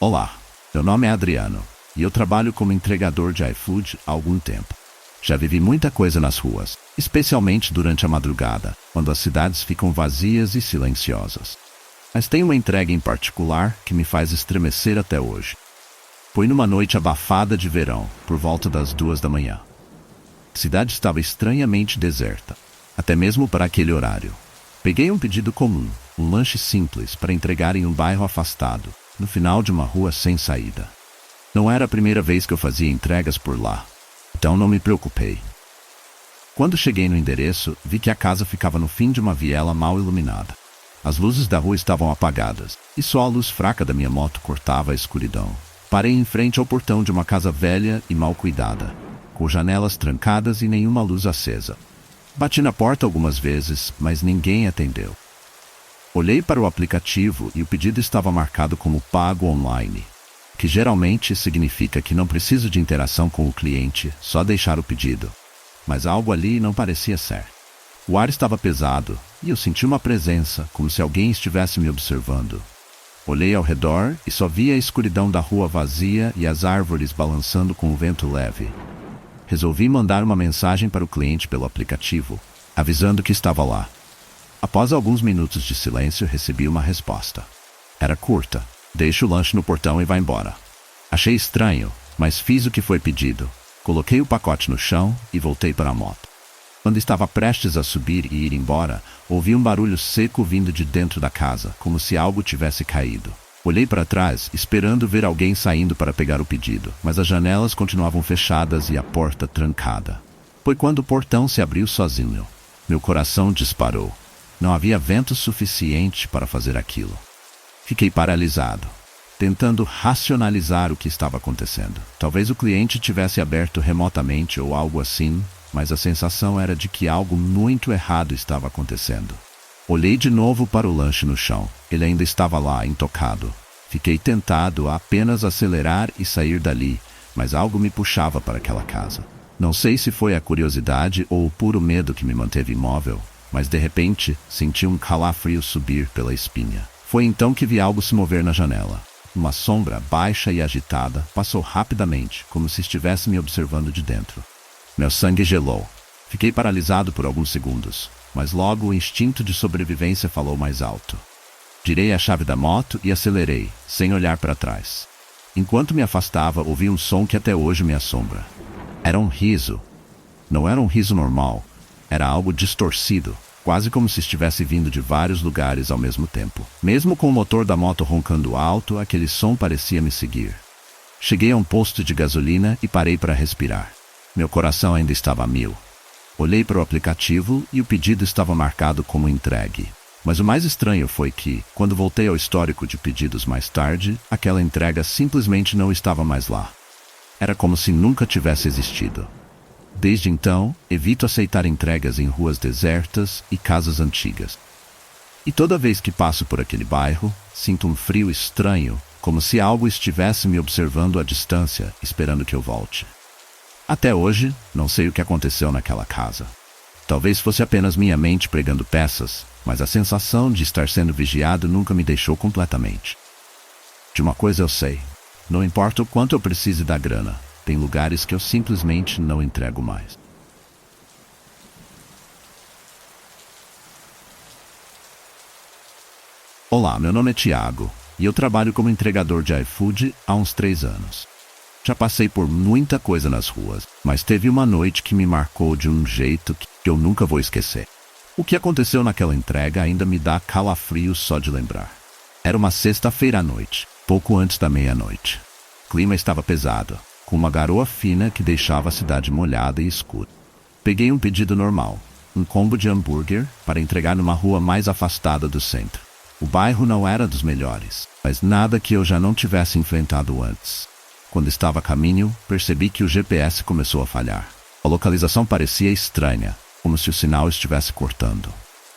Olá, meu nome é Adriano e eu trabalho como entregador de iFood há algum tempo. Já vivi muita coisa nas ruas, especialmente durante a madrugada, quando as cidades ficam vazias e silenciosas. Mas tem uma entrega em particular que me faz estremecer até hoje. Foi numa noite abafada de verão, por volta das 2 da manhã. A cidade estava estranhamente deserta, até mesmo para aquele horário. Peguei um pedido comum, um lanche simples para entregar em um bairro afastado, no final de uma rua sem saída. Não era a primeira vez que eu fazia entregas por lá, então não me preocupei. Quando cheguei no endereço, vi que a casa ficava no fim de uma viela mal iluminada. As luzes da rua estavam apagadas, e só a luz fraca da minha moto cortava a escuridão. Parei em frente ao portão de uma casa velha e mal cuidada, com janelas trancadas e nenhuma luz acesa. Bati na porta algumas vezes, mas ninguém atendeu. Olhei para o aplicativo e o pedido estava marcado como pago online, que geralmente significa que não preciso de interação com o cliente, só deixar o pedido. Mas algo ali não parecia certo. O ar estava pesado e eu senti uma presença, como se alguém estivesse me observando. Olhei ao redor e só vi a escuridão da rua vazia e as árvores balançando com o vento leve. Resolvi mandar uma mensagem para o cliente pelo aplicativo, avisando que estava lá. Após alguns minutos de silêncio, recebi uma resposta. Era curta. Deixe o lanche no portão e vá embora. Achei estranho, mas fiz o que foi pedido. Coloquei o pacote no chão e voltei para a moto. Quando estava prestes a subir e ir embora, ouvi um barulho seco vindo de dentro da casa, como se algo tivesse caído. Olhei para trás, esperando ver alguém saindo para pegar o pedido, mas as janelas continuavam fechadas e a porta trancada. Foi quando o portão se abriu sozinho. Meu coração disparou. Não havia vento suficiente para fazer aquilo. Fiquei paralisado, tentando racionalizar o que estava acontecendo. Talvez o cliente tivesse aberto remotamente ou algo assim, mas a sensação era de que algo muito errado estava acontecendo. Olhei de novo para o lanche no chão. Ele ainda estava lá, intocado. Fiquei tentado a apenas acelerar e sair dali, mas algo me puxava para aquela casa. Não sei se foi a curiosidade ou o puro medo que me manteve imóvel, mas de repente senti um calafrio subir pela espinha. Foi então que vi algo se mover na janela. Uma sombra baixa e agitada passou rapidamente, como se estivesse me observando de dentro. Meu sangue gelou. Fiquei paralisado por alguns segundos, mas logo o instinto de sobrevivência falou mais alto. Girei a chave da moto e acelerei, sem olhar para trás. Enquanto me afastava, ouvi um som que até hoje me assombra. Era um riso. Não era um riso normal. Era algo distorcido, quase como se estivesse vindo de vários lugares ao mesmo tempo. Mesmo com o motor da moto roncando alto, aquele som parecia me seguir. Cheguei a um posto de gasolina e parei para respirar. Meu coração ainda estava a mil. Olhei para o aplicativo e o pedido estava marcado como entregue. Mas o mais estranho foi que, quando voltei ao histórico de pedidos mais tarde, aquela entrega simplesmente não estava mais lá. Era como se nunca tivesse existido. Desde então, evito aceitar entregas em ruas desertas e casas antigas. E toda vez que passo por aquele bairro, sinto um frio estranho, como se algo estivesse me observando à distância, esperando que eu volte. Até hoje, não sei o que aconteceu naquela casa. Talvez fosse apenas minha mente pregando peças, mas a sensação de estar sendo vigiado nunca me deixou completamente. De uma coisa eu sei, não importa o quanto eu precise da grana, tem lugares que eu simplesmente não entrego mais. Olá, meu nome é Thiago e eu trabalho como entregador de iFood há uns 3 anos. Já passei por muita coisa nas ruas, mas teve uma noite que me marcou de um jeito que eu nunca vou esquecer. O que aconteceu naquela entrega ainda me dá calafrio só de lembrar. Era uma sexta-feira à noite, pouco antes da meia-noite. O clima estava pesado, com uma garoa fina que deixava a cidade molhada e escura. Peguei um pedido normal, um combo de hambúrguer para entregar numa rua mais afastada do centro. O bairro não era dos melhores, mas nada que eu já não tivesse enfrentado antes. Quando estava a caminho, percebi que o GPS começou a falhar. A localização parecia estranha, como se o sinal estivesse cortando.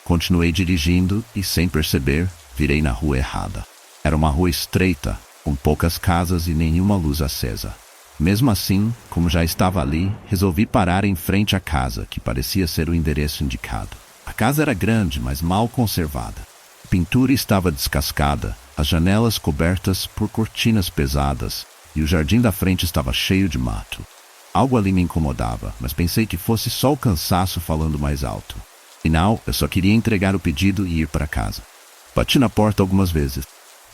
Continuei dirigindo e, sem perceber, virei na rua errada. Era uma rua estreita, com poucas casas e nenhuma luz acesa. Mesmo assim, como já estava ali, resolvi parar em frente à casa, que parecia ser o endereço indicado. A casa era grande, mas mal conservada. A pintura estava descascada, as janelas cobertas por cortinas pesadas, e o jardim da frente estava cheio de mato. Algo ali me incomodava, mas pensei que fosse só o cansaço falando mais alto. Afinal, eu só queria entregar o pedido e ir para casa. Bati na porta algumas vezes.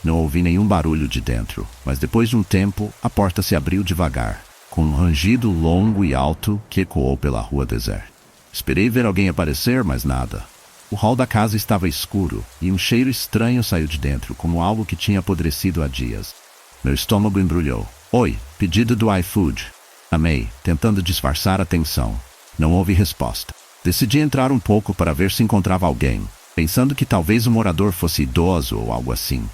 Não ouvi nenhum barulho de dentro, mas depois de um tempo, a porta se abriu devagar, com um rangido longo e alto que ecoou pela rua deserta. Esperei ver alguém aparecer, mas nada. O hall da casa estava escuro, e um cheiro estranho saiu de dentro, como algo que tinha apodrecido há dias. Meu estômago embrulhou. Oi, pedido do iFood. Amei, tentando disfarçar a tensão. Não houve resposta. Decidi entrar um pouco para ver se encontrava alguém, pensando que talvez o morador fosse idoso ou algo assim.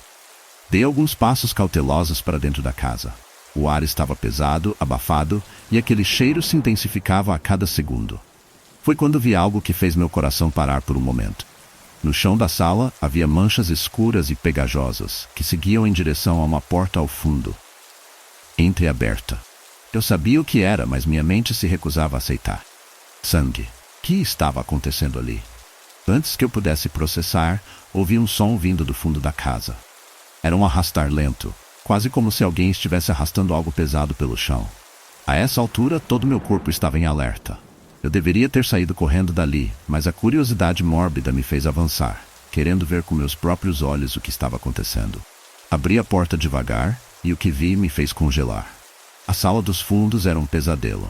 Dei alguns passos cautelosos para dentro da casa. O ar estava pesado, abafado, e aquele cheiro se intensificava a cada segundo. Foi quando vi algo que fez meu coração parar por um momento. No chão da sala havia manchas escuras e pegajosas, que seguiam em direção a uma porta ao fundo, entreaberta. Eu sabia o que era, mas minha mente se recusava a aceitar. Sangue. O que estava acontecendo ali? Antes que eu pudesse processar, ouvi um som vindo do fundo da casa. Era um arrastar lento, quase como se alguém estivesse arrastando algo pesado pelo chão. A essa altura, todo meu corpo estava em alerta. Eu deveria ter saído correndo dali, mas a curiosidade mórbida me fez avançar, querendo ver com meus próprios olhos o que estava acontecendo. Abri a porta devagar, e o que vi me fez congelar. A sala dos fundos era um pesadelo.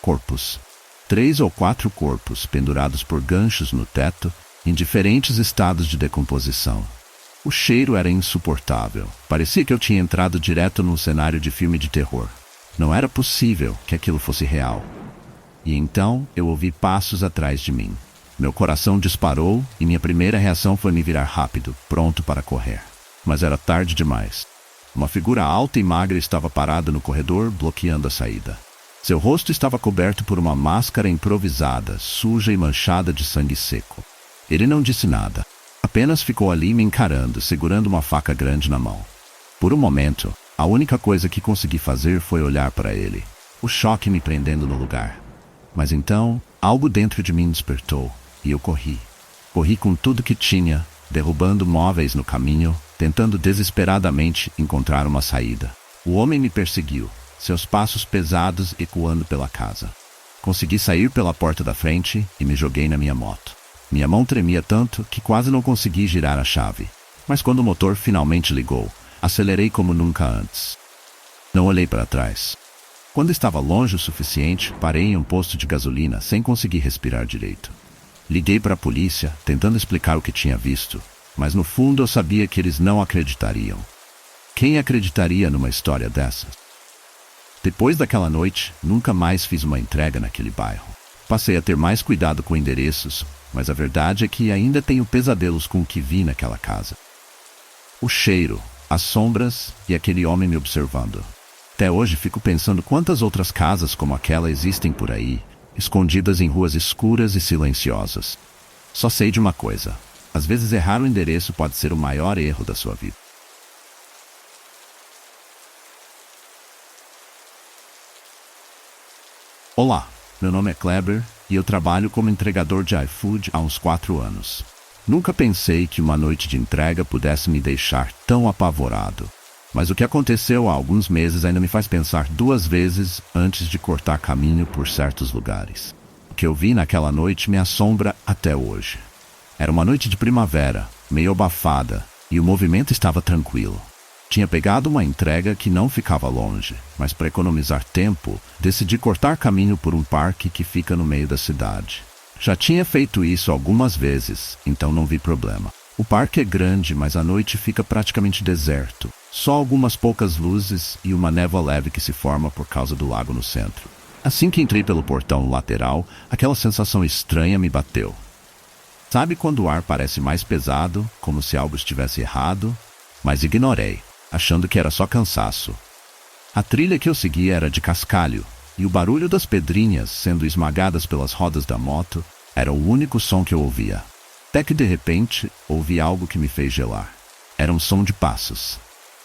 Corpos. 3 ou 4 corpos pendurados por ganchos no teto, em diferentes estados de decomposição. O cheiro era insuportável. Parecia que eu tinha entrado direto num cenário de filme de terror. Não era possível que aquilo fosse real. E então eu ouvi passos atrás de mim. Meu coração disparou e minha primeira reação foi me virar rápido, pronto para correr. Mas era tarde demais. Uma figura alta e magra estava parada no corredor, bloqueando a saída. Seu rosto estava coberto por uma máscara improvisada, suja e manchada de sangue seco. Ele não disse nada. Apenas ficou ali me encarando, segurando uma faca grande na mão. Por um momento, a única coisa que consegui fazer foi olhar para ele, o choque me prendendo no lugar. Mas então, algo dentro de mim despertou, e eu corri. Corri com tudo que tinha, derrubando móveis no caminho, tentando desesperadamente encontrar uma saída. O homem me perseguiu, seus passos pesados ecoando pela casa. Consegui sair pela porta da frente e me joguei na minha moto. Minha mão tremia tanto que quase não consegui girar a chave. Mas quando o motor finalmente ligou, acelerei como nunca antes. Não olhei para trás. Quando estava longe o suficiente, parei em um posto de gasolina sem conseguir respirar direito. Liguei para a polícia, tentando explicar o que tinha visto, mas no fundo eu sabia que eles não acreditariam. Quem acreditaria numa história dessas? Depois daquela noite, nunca mais fiz uma entrega naquele bairro. Passei a ter mais cuidado com endereços, mas a verdade é que ainda tenho pesadelos com o que vi naquela casa. O cheiro, as sombras e aquele homem me observando. Até hoje fico pensando quantas outras casas como aquela existem por aí, escondidas em ruas escuras e silenciosas. Só sei de uma coisa: às vezes errar o endereço pode ser o maior erro da sua vida. Olá, meu nome é Kleber e eu trabalho como entregador de iFood há uns 4 anos. Nunca pensei que uma noite de entrega pudesse me deixar tão apavorado. Mas o que aconteceu há alguns meses ainda me faz pensar 2 vezes antes de cortar caminho por certos lugares. O que eu vi naquela noite me assombra até hoje. Era uma noite de primavera, meio abafada, e o movimento estava tranquilo. Tinha pegado uma entrega que não ficava longe, mas para economizar tempo, decidi cortar caminho por um parque que fica no meio da cidade. Já tinha feito isso algumas vezes, então não vi problema. O parque é grande, mas à noite fica praticamente deserto. Só algumas poucas luzes e uma névoa leve que se forma por causa do lago no centro. Assim que entrei pelo portão lateral, aquela sensação estranha me bateu. Sabe quando o ar parece mais pesado, como se algo estivesse errado? Mas ignorei, achando que era só cansaço. A trilha que eu seguia era de cascalho, e o barulho das pedrinhas sendo esmagadas pelas rodas da moto era o único som que eu ouvia. Até que de repente, ouvi algo que me fez gelar. Era um som de passos.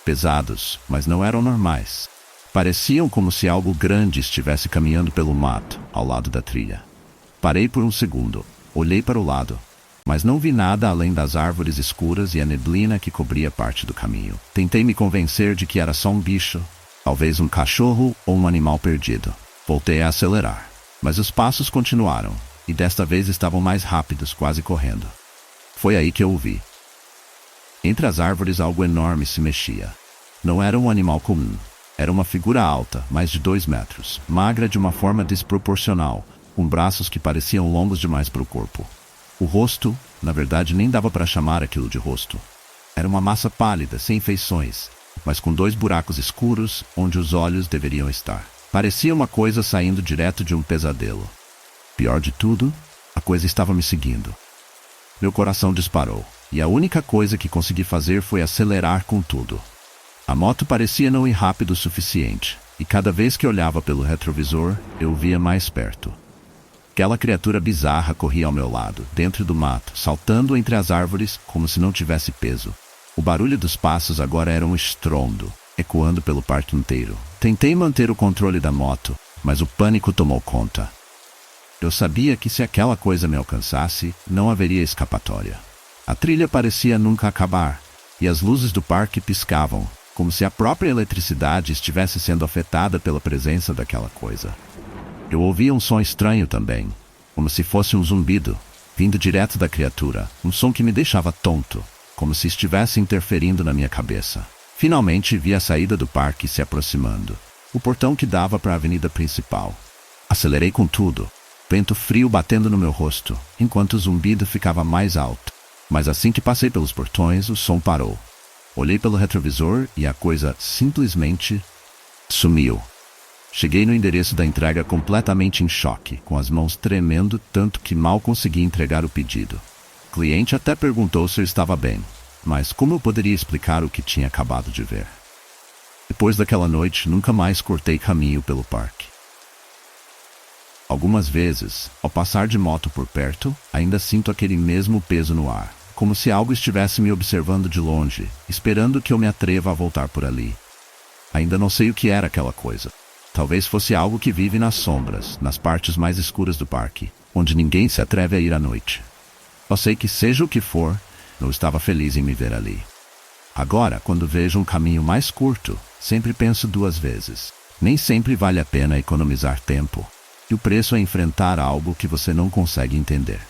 Pesados, mas não eram normais. Pareciam como se algo grande estivesse caminhando pelo mato, ao lado da trilha. Parei por um segundo, olhei para o lado. mas não vi nada além das árvores escuras e a neblina que cobria parte do caminho. Tentei me convencer de que era só um bicho, talvez um cachorro ou um animal perdido. Voltei a acelerar, mas os passos continuaram, e desta vez estavam mais rápidos, quase correndo. Foi aí que eu o vi. Entre as árvores algo enorme se mexia. Não era um animal comum. Era uma figura alta, mais de 2 metros, magra de uma forma desproporcional, com braços que pareciam longos demais para o corpo. O rosto, na verdade, nem dava para chamar aquilo de rosto. Era uma massa pálida, sem feições, mas com 2 buracos escuros onde os olhos deveriam estar. Parecia uma coisa saindo direto de um pesadelo. Pior de tudo, a coisa estava me seguindo. Meu coração disparou, e a única coisa que consegui fazer foi acelerar com tudo. A moto parecia não ir rápido o suficiente, e cada vez que olhava pelo retrovisor, eu o via mais perto. Aquela criatura bizarra corria ao meu lado, dentro do mato, saltando entre as árvores como se não tivesse peso. O barulho dos passos agora era um estrondo, ecoando pelo parque inteiro. Tentei manter o controle da moto, mas o pânico tomou conta. Eu sabia que se aquela coisa me alcançasse, não haveria escapatória. A trilha parecia nunca acabar, e as luzes do parque piscavam, como se a própria eletricidade estivesse sendo afetada pela presença daquela coisa. Eu ouvia um som estranho também, como se fosse um zumbido, vindo direto da criatura, um som que me deixava tonto, como se estivesse interferindo na minha cabeça. Finalmente vi a saída do parque se aproximando, o portão que dava para a avenida principal. Acelerei com tudo, vento frio batendo no meu rosto, enquanto o zumbido ficava mais alto. Mas assim que passei pelos portões, o som parou. Olhei pelo retrovisor e a coisa simplesmente sumiu. Cheguei no endereço da entrega completamente em choque, com as mãos tremendo tanto que mal consegui entregar o pedido. O cliente até perguntou se eu estava bem, mas como eu poderia explicar o que tinha acabado de ver? Depois daquela noite, nunca mais cortei caminho pelo parque. Algumas vezes, ao passar de moto por perto, ainda sinto aquele mesmo peso no ar, como se algo estivesse me observando de longe, esperando que eu me atreva a voltar por ali. Ainda não sei o que era aquela coisa. Talvez fosse algo que vive nas sombras, nas partes mais escuras do parque, onde ninguém se atreve a ir à noite. Só sei que, seja o que for, eu estava feliz em me ver ali. Agora, quando vejo um caminho mais curto, sempre penso 2 vezes. Nem sempre vale a pena economizar tempo, e o preço é enfrentar algo que você não consegue entender.